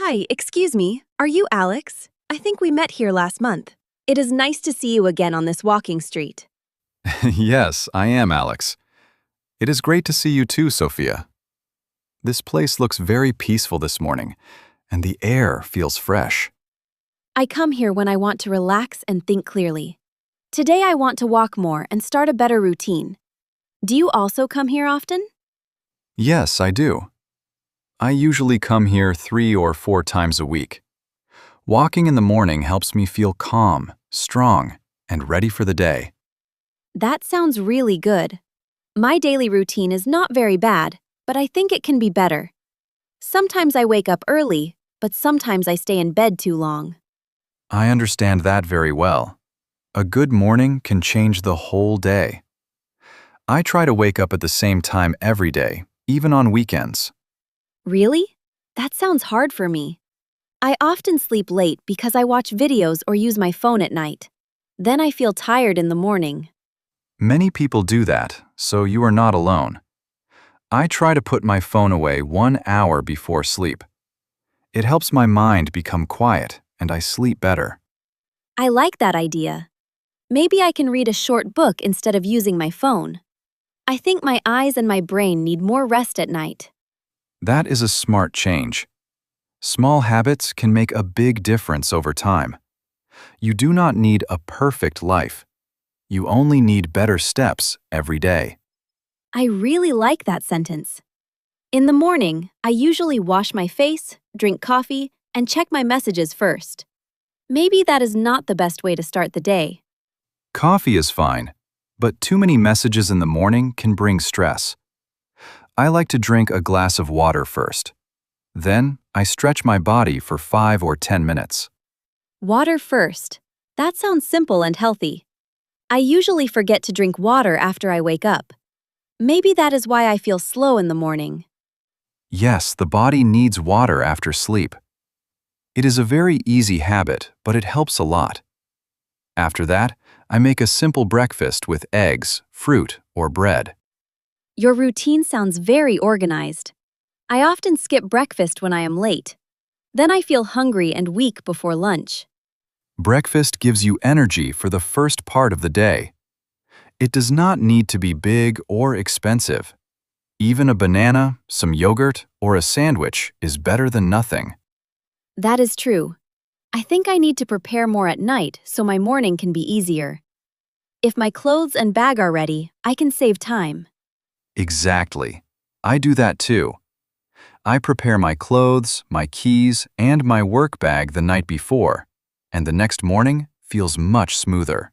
Hi, excuse me. Are you Alex? I think we met here last month. It is nice to see you again on this walking street. Yes, I am Alex. It is great to see you too, Sophia. This place looks very peaceful this morning, and the air feels fresh. I come here when I want to relax and think clearly. Today I want to walk more and start a better routine. Do you also come here often? Yes, I do. I usually come here 3 or 4 times a week. Walking in the morning helps me feel calm, strong, and ready for the day. That sounds really good. My daily routine is not very bad, but I think it can be better. Sometimes I wake up early, but sometimes I stay in bed too long. I understand that very well. A good morning can change the whole day. I try to wake up at the same time every day, even on weekends. Really? That sounds hard for me. I often sleep late because I watch videos or use my phone at night. Then I feel tired in the morning. Many people do that, so you are not alone. I try to put my phone away 1 hour before sleep. It helps my mind become quiet and I sleep better. I like that idea. Maybe I can read a short book instead of using my phone. I think my eyes and my brain need more rest at night. That is a smart change. Small habits can make a big difference over time. You do not need a perfect life. You only need better steps every day. I really like that sentence. In the morning, I usually wash my face, drink coffee, and check my messages first. Maybe that is not the best way to start the day. Coffee is fine, but too many messages in the morning can bring stress. I like to drink a glass of water first. Then, I stretch my body for 5 or 10 minutes. Water first. That sounds simple and healthy. I usually forget to drink water after I wake up. Maybe that is why I feel slow in the morning. Yes, the body needs water after sleep. It is a very easy habit, but it helps a lot. After that, I make a simple breakfast with eggs, fruit, or bread. Your routine sounds very organized. I often skip breakfast when I am late. Then I feel hungry and weak before lunch. Breakfast gives you energy for the first part of the day. It does not need to be big or expensive. Even a banana, some yogurt, or a sandwich is better than nothing. That is true. I think I need to prepare more at night so my morning can be easier. If my clothes and bag are ready, I can save time. Exactly. I do that too. I prepare my clothes, my keys, and my work bag the night before, and the next morning feels much smoother.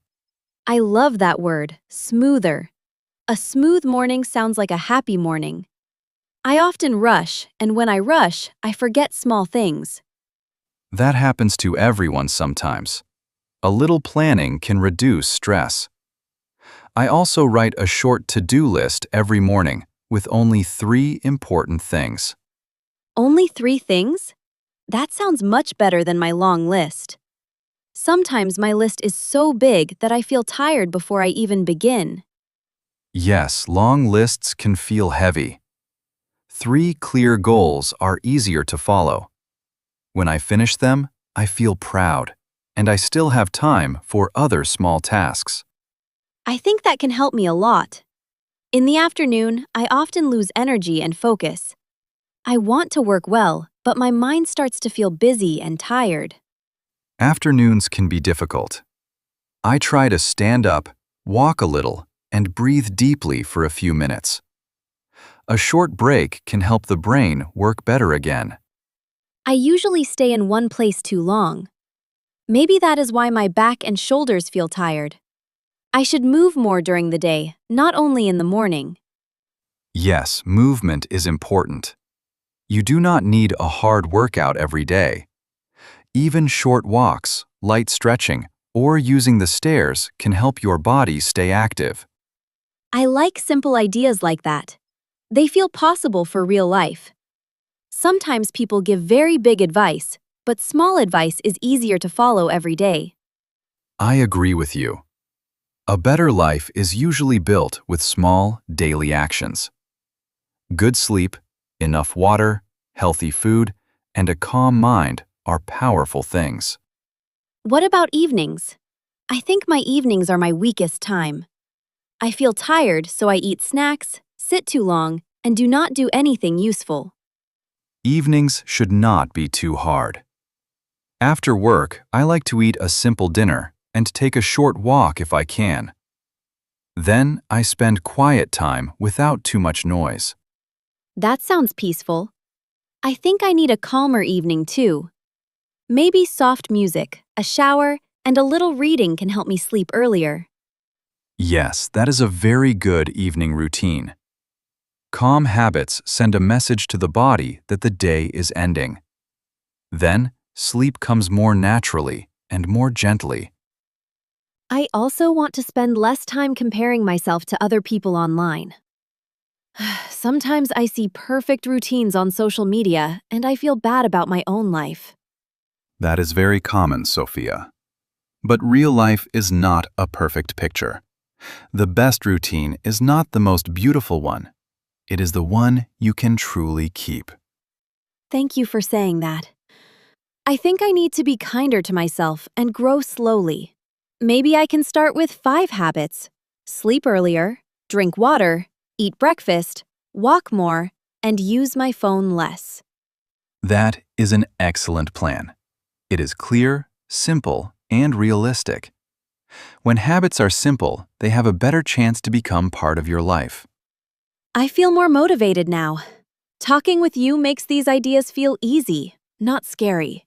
I love that word, smoother. A smooth morning sounds like a happy morning. I often rush, and when I rush, I forget small things. That happens to everyone sometimes. A little planning can reduce stress. I also write a short to-do list every morning with only 3 important things. Only 3 things? That sounds much better than my long list. Sometimes my list is so big that I feel tired before I even begin. Yes, long lists can feel heavy. 3 clear goals are easier to follow. When I finish them, I feel proud, and I still have time for other small tasks. I think that can help me a lot. In the afternoon, I often lose energy and focus. I want to work well, but my mind starts to feel busy and tired. Afternoons can be difficult. I try to stand up, walk a little, and breathe deeply for a few minutes. A short break can help the brain work better again. I usually stay in one place too long. Maybe that is why my back and shoulders feel tired. I should move more during the day, not only in the morning. Yes, movement is important. You do not need a hard workout every day. Even short walks, light stretching, or using the stairs can help your body stay active. I like simple ideas like that. They feel possible for real life. Sometimes people give very big advice, but small advice is easier to follow every day. I agree with you. A better life is usually built with small, daily actions. Good sleep, enough water, healthy food, and a calm mind are powerful things. What about evenings? I think my evenings are my weakest time. I feel tired, so I eat snacks, sit too long, and do not do anything useful. Evenings should not be too hard. After work, I like to eat a simple dinner and take a short walk if I can. Then I spend quiet time without too much noise. That sounds peaceful. I think I need a calmer evening too. Maybe soft music, a shower, and a little reading can help me sleep earlier. Yes, that is a very good evening routine. Calm habits send a message to the body that the day is ending. Then, sleep comes more naturally and more gently. I also want to spend less time comparing myself to other people online. Sometimes I see perfect routines on social media and I feel bad about my own life. That is very common, Sophia. But real life is not a perfect picture. The best routine is not the most beautiful one. It is the one you can truly keep. Thank you for saying that. I think I need to be kinder to myself and grow slowly. Maybe I can start with 5 habits: sleep earlier, drink water, eat breakfast, walk more, and use my phone less. That is an excellent plan. It is clear, simple, and realistic. When habits are simple, they have a better chance to become part of your life. I feel more motivated now. Talking with you makes these ideas feel easy, not scary.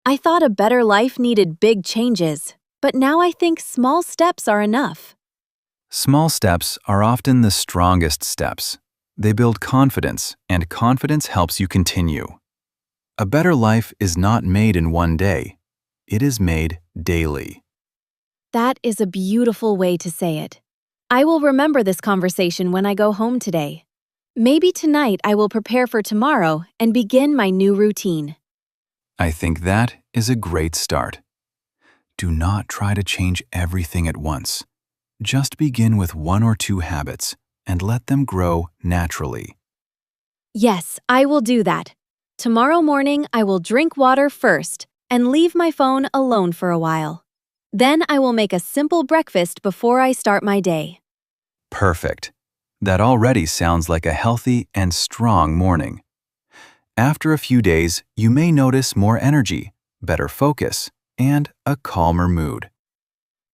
I thought a better life needed big changes, but now I think small steps are enough. Small steps are often the strongest steps. They build confidence, and confidence helps you continue. A better life is not made in one day. It is made daily. That is a beautiful way to say it. I will remember this conversation when I go home today. Maybe tonight I will prepare for tomorrow and begin my new routine. I think that is a great start. Do not try to change everything at once. Just begin with 1 or 2 habits and let them grow naturally. Yes, I will do that. Tomorrow morning I will drink water first and leave my phone alone for a while. Then I will make a simple breakfast before I start my day. Perfect. That already sounds like a healthy and strong morning. After a few days, you may notice more energy, better focus, and a calmer mood.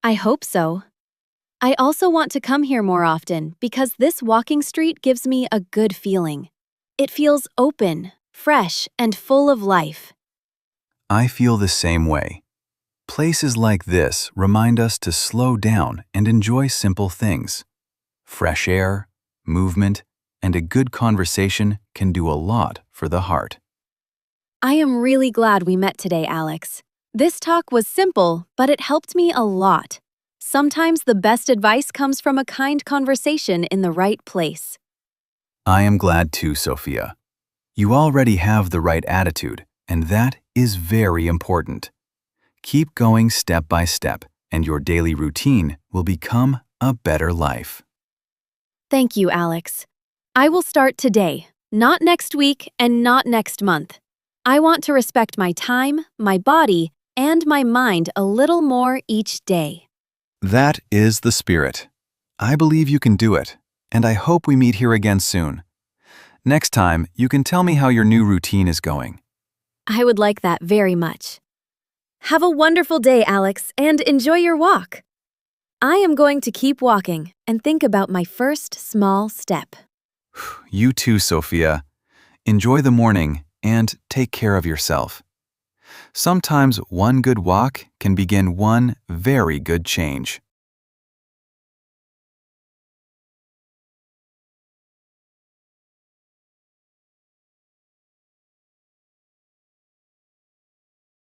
I hope so. I also want to come here more often because this walking street gives me a good feeling. It feels open, fresh, and full of life. I feel the same way. Places like this remind us to slow down and enjoy simple things. Fresh air, movement, and a good conversation can do a lot for the heart. I am really glad we met today, Alex. This talk was simple, but it helped me a lot. Sometimes the best advice comes from a kind conversation in the right place. I am glad too, Sophia. You already have the right attitude, and that is very important. Keep going step by step, and your daily routine will become a better life. Thank you, Alex. I will start today, not next week and not next month. I want to respect my time, my body, and my mind a little more each day. That is the spirit. I believe you can do it, and I hope we meet here again soon. Next time, you can tell me how your new routine is going. I would like that very much. Have a wonderful day, Alex, and enjoy your walk. I am going to keep walking and think about my first small step. You too, Sophia. Enjoy the morning and take care of yourself. Sometimes one good walk can begin one very good change.